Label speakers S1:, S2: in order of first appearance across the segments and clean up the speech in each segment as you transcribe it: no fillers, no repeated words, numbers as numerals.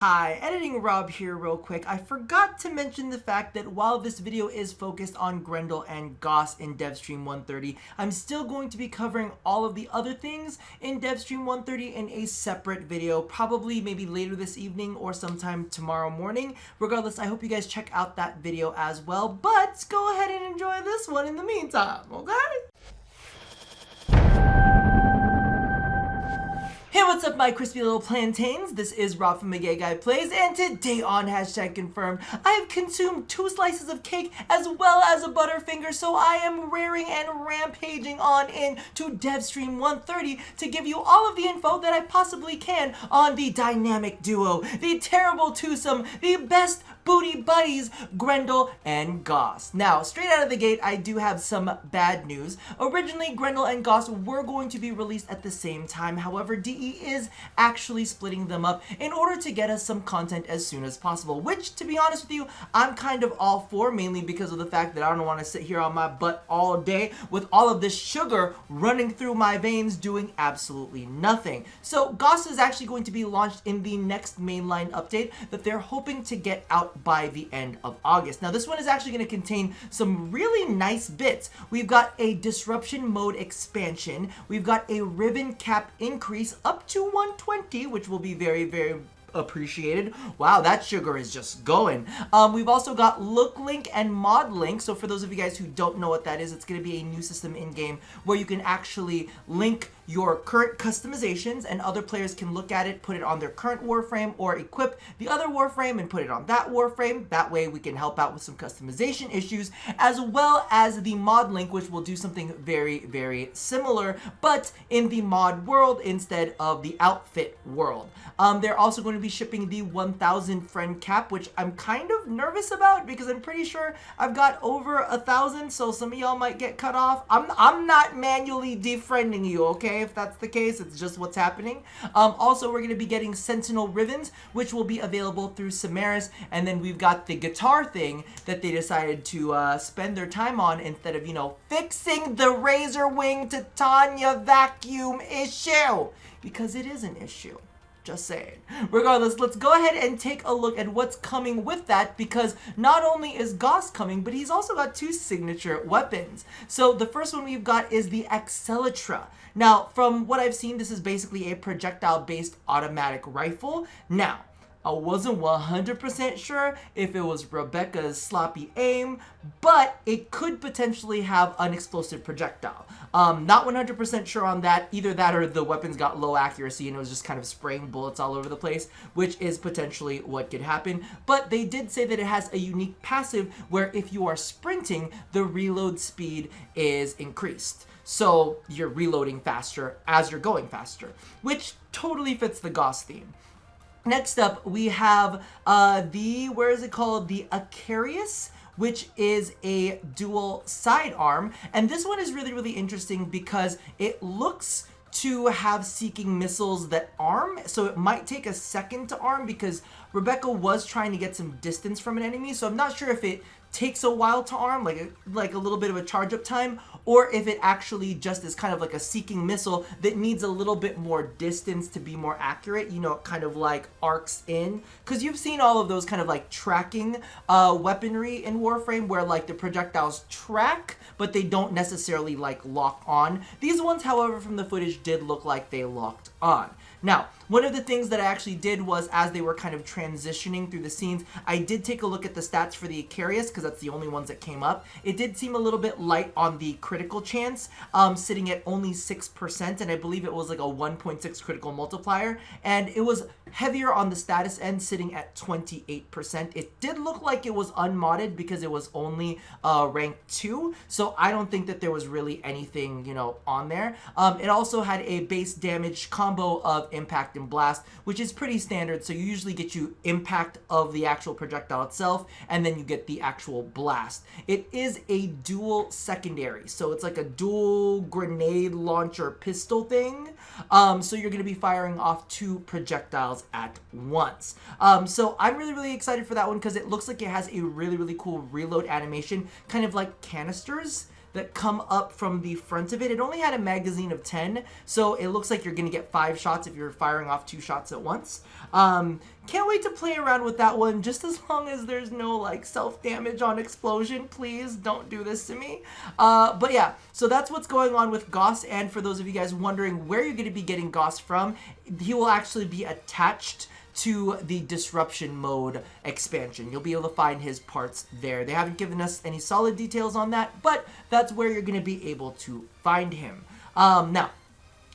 S1: Hi, Editing Rob here real quick. I forgot to mention the fact that while this video is focused on Grendel and Gauss in Devstream 130, I'm still going to be covering all of the other things in Devstream 130 in a separate video, probably maybe later this evening or sometime tomorrow morning. Regardless, I hope you guys check out that video as well, but go ahead and enjoy this one in the meantime, okay? Hey, what's up, my crispy little plantains? This is Rob from The Gay Guy Plays, and today on #confirmed, I have consumed 2 slices of cake as well as a Butterfinger, so I am raring and rampaging on in to Devstream 130 to give you all of the info that I possibly can on the dynamic duo, the terrible twosome, the best booty buddies, Grendel and Gauss. Now, straight out of the gate, I do have some bad news. Originally, Grendel and Gauss were going to be released at the same time. However, DE is actually splitting them up in order to get us some content as soon as possible, which, to be honest with you, I'm kind of all for, mainly because of the fact that I don't want to sit here on my butt all day with all of this sugar running through my veins doing absolutely nothing. So Gauss is actually going to be launched in the next mainline update that they're hoping to get out by the end of August. Now, this one is actually going to contain some really nice bits. We've got a disruption mode expansion. We've got a ribbon cap increase up to 120, which will be very, very appreciated. Wow, that sugar is just going. We've also got Look Link and Mod Link. So for those of you guys who don't know what that is, it's going to be a new system in-game where you can actually link your current customizations and other players can look at it, put it on their current Warframe, or equip the other Warframe and put it on that Warframe. That way we can help out with some customization issues, as well as the Mod Link, which will do something very, very similar, but in the mod world instead of the outfit world. They're also going to be shipping the 1,000 friend cap, which I'm kind of nervous about because I'm pretty sure I've got over 1,000, so some of y'all might get cut off. I'm not manually defriending you, okay? If that's the case, it's just what's happening. Also, we're going to be getting Sentinel ribbons, which will be available through Samaris, and then we've got the guitar thing that they decided to spend their time on instead of, fixing the Razor Wing Titania vacuum issue, because it is an issue. Just saying. Regardless, let's go ahead and take a look at what's coming with that, because not only is Gauss coming, but he's also got 2 signature weapons. So the first one we've got is the Accelitra. Now, from what I've seen, this is basically a projectile-based automatic rifle. Now, I wasn't 100% sure if it was Rebecca's sloppy aim, but it could potentially have an explosive projectile. Not 100% sure on that. Either that or the weapons got low accuracy and it was just kind of spraying bullets all over the place, which is potentially what could happen. But they did say that it has a unique passive where if you are sprinting, the reload speed is increased. So you're reloading faster as you're going faster, which totally fits the Gauss theme. Next up, we have the Acarius, which is a dual sidearm. And this one is really, really interesting because it looks to have seeking missiles that arm, so it might take a second to arm because Rebecca was trying to get some distance from an enemy, so I'm not sure if it takes a while to arm, like a little bit of a charge up time, or if it actually just is kind of like a seeking missile that needs a little bit more distance to be more accurate, it kind of like arcs in, because you've seen all of those kind of like tracking weaponry in Warframe where like the projectiles track but they don't necessarily like lock on. These ones, however, from the footage did look like they locked on. Now, one of the things that I actually did was, as they were kind of transitioning through the scenes, I did take a look at the stats for the Acarius, because that's the only ones that came up. It did seem a little bit light on the critical chance, sitting at only 6%, and I believe it was like a 1.6 critical multiplier, and it was heavier on the status end, sitting at 28%. It did look like it was unmodded because it was only rank 2, so I don't think that there was really anything, on there. It also had a base damage combo of impact and blast, which is pretty standard, so you usually get you impact of the actual projectile itself, and then you get the actual blast. It is a dual secondary, so it's like a dual grenade launcher pistol thing, so you're going to be firing off 2 projectiles at once. So I'm really, really excited for that one because it looks like it has a really, really cool reload animation, kind of like canisters that come up from the front of it. It only had a magazine of 10, so it looks like you're going to get 5 shots if you're firing off 2 shots at once. Can't wait to play around with that one, just as long as there's no like self-damage on explosion. Please don't do this to me. But yeah, so that's what's going on with Gauss, and for those of you guys wondering where you're going to be getting Gauss from, he will actually be attached to the disruption mode expansion. You'll be able to find his parts there. They haven't given us any solid details on that, but that's where you're going to be able to find him. Now,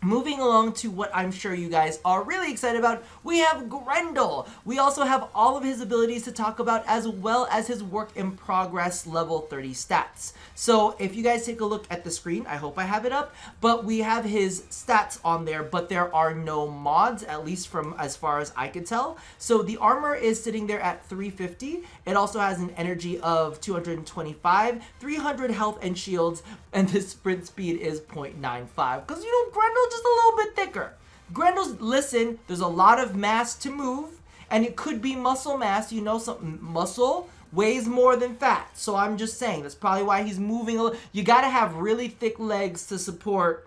S1: moving along to what I'm sure you guys are really excited about, we have Grendel. We also have all of his abilities to talk about, as well as his work in progress level 30 stats. So if you guys take a look at the screen, I hope I have it up, but we have his stats on there, but there are no mods, at least from as far as I could tell. So the armor is sitting there at 350. It also has an energy of 225, 300 health and shields, and the sprint speed is 0.95. Because, you know, Grendel just a little bit thicker. Grendel's, listen, there's a lot of mass to move, and it could be muscle mass. You know, some muscle weighs more than fat. So I'm just saying, that's probably why he's moving a little. You gotta have really thick legs to support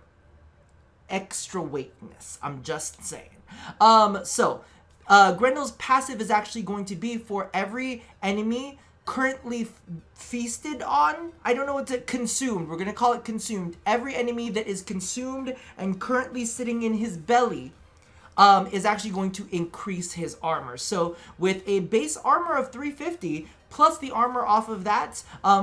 S1: extra weightness. I'm just saying. Grendel's passive is actually going to be for every enemy currently feasted on. I don't know what to consumed. We're gonna call it consumed. Every enemy that is consumed and currently sitting in his belly is actually going to increase his armor. So with a base armor of 350 plus the armor off of that,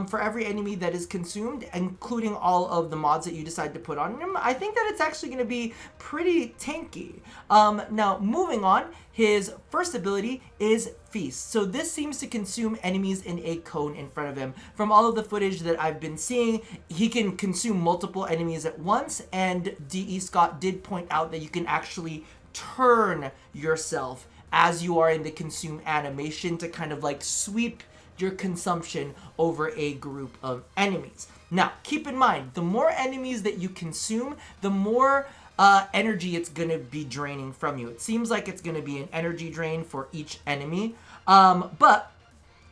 S1: for every enemy that is consumed, including all of the mods that you decide to put on him, I think that it's actually going to be pretty tanky. Now, moving on, his first ability is Feast. So this seems to consume enemies in a cone in front of him. From all of the footage that I've been seeing, he can consume multiple enemies at once, and D.E. Scott did point out that you can actually turn yourself as you are in the consume animation to kind of like sweep your consumption over a group of enemies. Now, keep in mind, the more enemies that you consume, the more energy it's going to be draining from you. It seems like it's going to be an energy drain for each enemy. But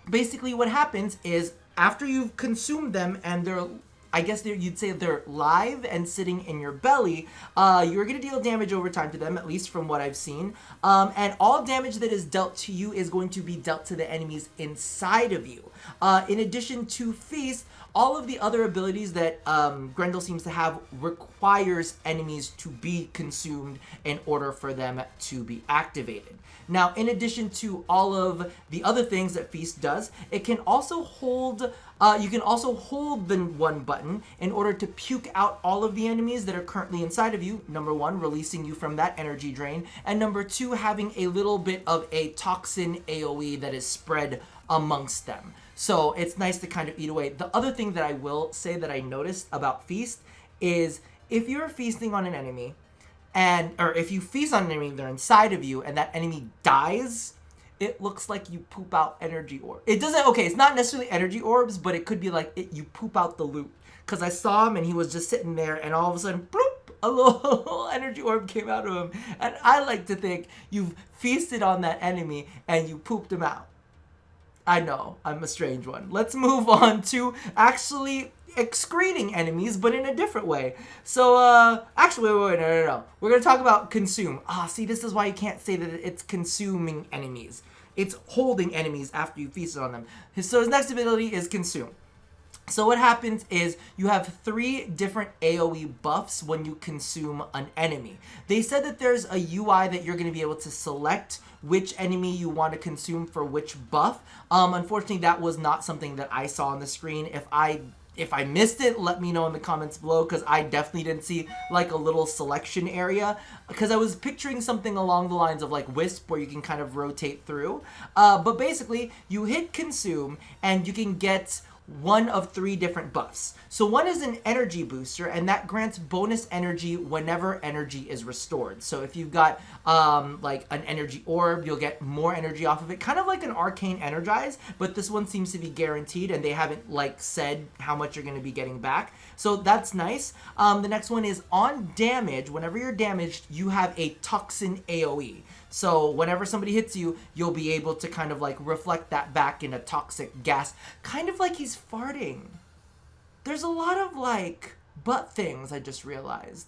S1: basically what happens is after you've consumed them and they're, I guess you'd say they're live and sitting in your belly, you're going to deal damage over time to them, at least from what I've seen. And all damage that is dealt to you is going to be dealt to the enemies inside of you. In addition to Feast, all of the other abilities that Grendel seems to have requires enemies to be consumed in order for them to be activated. Now, in addition to all of the other things that Feast does, it can also hold, you can also hold the one button in order to puke out all of the enemies that are currently inside of you. Number one, releasing you from that energy drain. And number two, having a little bit of a toxin AoE that is spread amongst them. So it's nice to kind of eat away. The other thing that I will say that I noticed about Feast is if you're feasting on an enemy, or if you feast on an enemy, they're inside of you, and that enemy dies, it looks like you poop out energy orbs. It doesn't, okay, it's not necessarily energy orbs, but it could be like you poop out the loot. Because I saw him and he was just sitting there, and all of a sudden, bloop, a little energy orb came out of him. And I like to think you've feasted on that enemy and you pooped him out. I know, I'm a strange one. Let's move on to actually excreting enemies, but in a different way. So, actually, wait, no. We're going to talk about consume. See, this is why you can't say that it's consuming enemies. It's holding enemies after you feasted on them. So his next ability is consume. So what happens is you have 3 different AoE buffs when you consume an enemy. They said that there's a UI that you're going to be able to select which enemy you want to consume for which buff. Unfortunately, that was not something that I saw on the screen. If I missed it, let me know in the comments below, because I definitely didn't see like a little selection area, because I was picturing something along the lines of like Wisp, where you can kind of rotate through. But basically, you hit consume and you can get one of 3 different buffs. So one is an energy booster, and that grants bonus energy whenever energy is restored. So if you've got like an energy orb, you'll get more energy off of it, kind of like an arcane energize, but this one seems to be guaranteed, and they haven't like said how much you're going to be getting back. So that's nice. The next one is on damage. Whenever you're damaged, you have a toxin AoE. So whenever somebody hits you, you'll be able to kind of like reflect that back in a toxic gas, kind of like he's farting. there's a lot of like butt things, I just realized.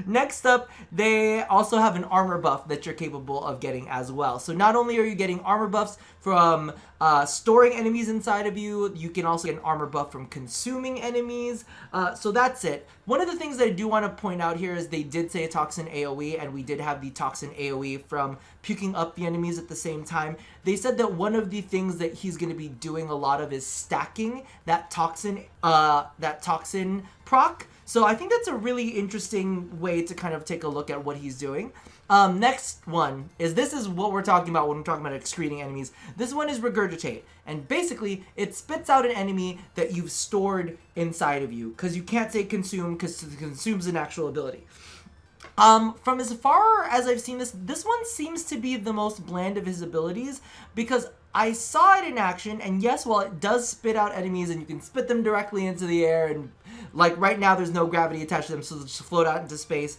S1: Next up, they also have an armor buff that you're capable of getting as well. So not only are you getting armor buffs from storing enemies inside of you, you can also get an armor buff from consuming enemies. So that's it. One of the things that I do want to point out here is they did say a toxin AoE, and we did have the toxin AoE from puking up the enemies at the same time. They said that one of the things that he's going to be doing a lot of is stacking that toxin proc. So I think that's a really interesting way to kind of take a look at what he's doing. Next one is, this is what we're talking about when we're talking about excreting enemies. This one is Regurgitate. And basically, it spits out an enemy that you've stored inside of you. Because you can't say Consume, because Consume's an actual ability. From as far as I've seen this one seems to be the most bland of his abilities, because I saw it in action, and yes, while it does spit out enemies and you can spit them directly into the air, and like right now there's no gravity attached to them, so they'll just float out into space.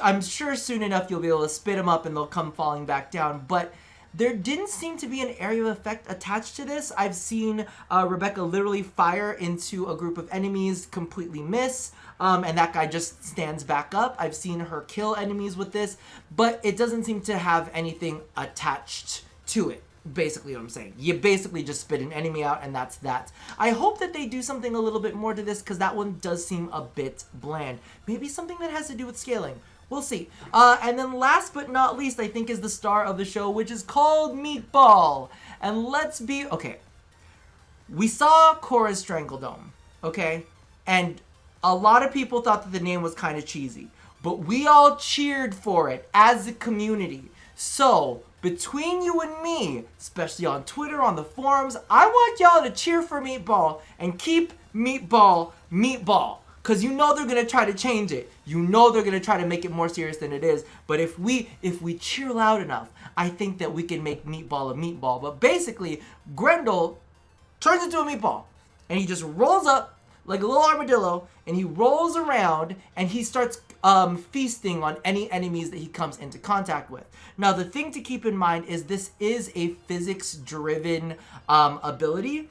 S1: I'm sure soon enough you'll be able to spit them up and they'll come falling back down, but there didn't seem to be an area of effect attached to this. I've seen Rebecca literally fire into a group of enemies, completely miss, and that guy just stands back up. I've seen her kill enemies with this, but it doesn't seem to have anything attached to it. Basically what I'm saying. You basically just spit an enemy out, and that's that. I hope that they do something a little bit more to this, because that one does seem a bit bland. Maybe something that has to do with scaling. We'll see. And then last but not least, I think is the star of the show, which is called Meatball. And let's be... Okay. We saw Korra's Strangledome, okay? And a lot of people thought that the name was kind of cheesy. But we all cheered for it as a community. So, between you and me, especially on Twitter, on the forums, I want y'all to cheer for Meatball and keep Meatball Meatball. Because you know they're going to try to change it. You know they're going to try to make it more serious than it is. But if we cheer loud enough, I think that we can make Meatball a meatball. But basically, Grendel turns into a meatball. And he just rolls up like a little armadillo. And he rolls around and he starts feasting on any enemies that he comes into contact with. Now, the thing to keep in mind is this is a physics-driven ability.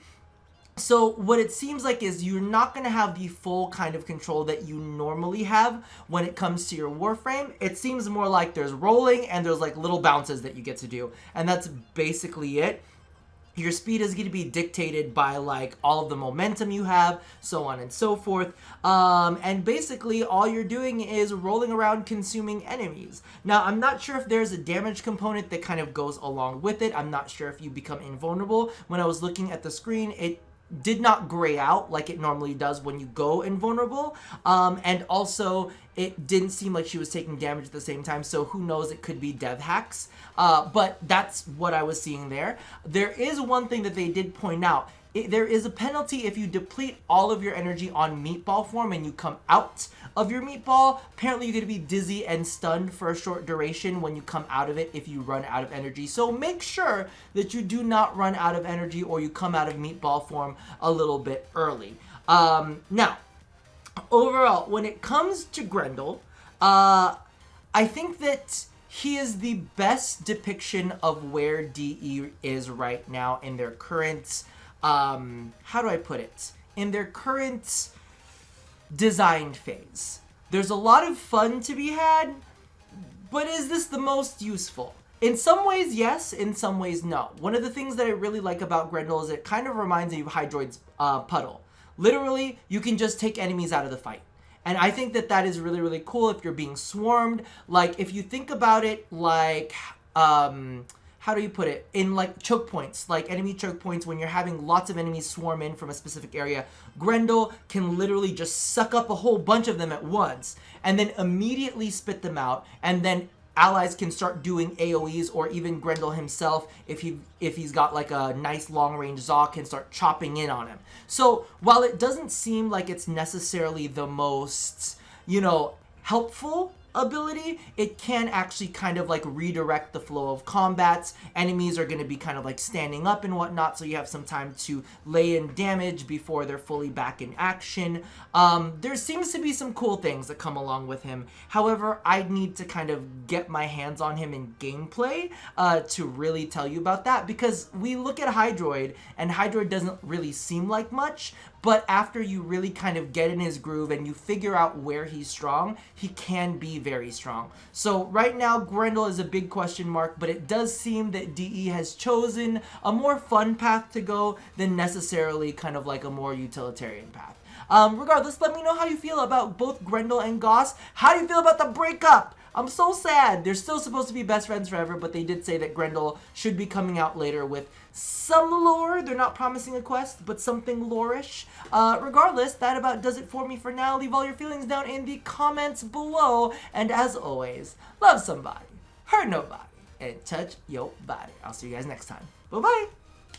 S1: So what it seems like is you're not going to have the full kind of control that you normally have when it comes to your Warframe. It seems more like there's rolling and there's like little bounces that you get to do. And that's basically it. Your speed is going to be dictated by like all of the momentum you have, so on and so forth. And basically all you're doing is rolling around consuming enemies. Now, I'm not sure if there's a damage component that kind of goes along with it. I'm not sure if you become invulnerable. When I was looking at the screen, it did not gray out like it normally does when you go invulnerable. And also, it didn't seem like she was taking damage at the same time, so who knows, it could be dev hacks. But that's what I was seeing there. There is one thing that they did point out. There is a penalty if you deplete all of your energy on meatball form and you come out of your meatball. Apparently you're going to be dizzy and stunned for a short duration when you come out of it if you run out of energy. So make sure that you do not run out of energy or you come out of meatball form a little bit early. Now, overall, when it comes to Grendel, I think that he is the best depiction of where DE is right now in their current... how do I put it? In their current design phase. There's a lot of fun to be had, but is this the most useful? In some ways, yes. In some ways, no. One of the things that I really like about Grendel is it kind of reminds me of Hydroid's Puddle. Literally, you can just take enemies out of the fight. And I think that that is really, really cool if you're being swarmed. Like, if you think about it like... how do you put it? In like choke points, like enemy choke points, when you're having lots of enemies swarm in from a specific area, Grendel can literally just suck up a whole bunch of them at once and then immediately spit them out, and then allies can start doing AoEs, or even Grendel himself, if he's got like a nice long range Zaw, can start chopping in on him. So while it doesn't seem like it's necessarily the most, helpful ability, it can actually kind of like redirect the flow of combats. Enemies are going to be kind of like standing up and whatnot, so you have some time to lay in damage before they're fully back in action. There seems to be some cool things that come along with him. However, I need to kind of get my hands on him in gameplay to really tell you about that, because we look at Hydroid and Hydroid doesn't really seem like much, but after you really kind of get in his groove and you figure out where he's strong, he can be very strong. So right now, Grendel is a big question mark, but it does seem that DE has chosen a more fun path to go than necessarily kind of like a more utilitarian path. Regardless, let me know how you feel about both Grendel and Gauss. How do you feel about the breakup? I'm so sad. They're still supposed to be best friends forever, but they did say that Grendel should be coming out later with some lore. They're not promising a quest, but something lore-ish. Regardless, that about does it for me for now. Leave all your feelings down in the comments below. And as always, love somebody, hurt nobody, and touch your body. I'll see you guys next time. Bye-bye.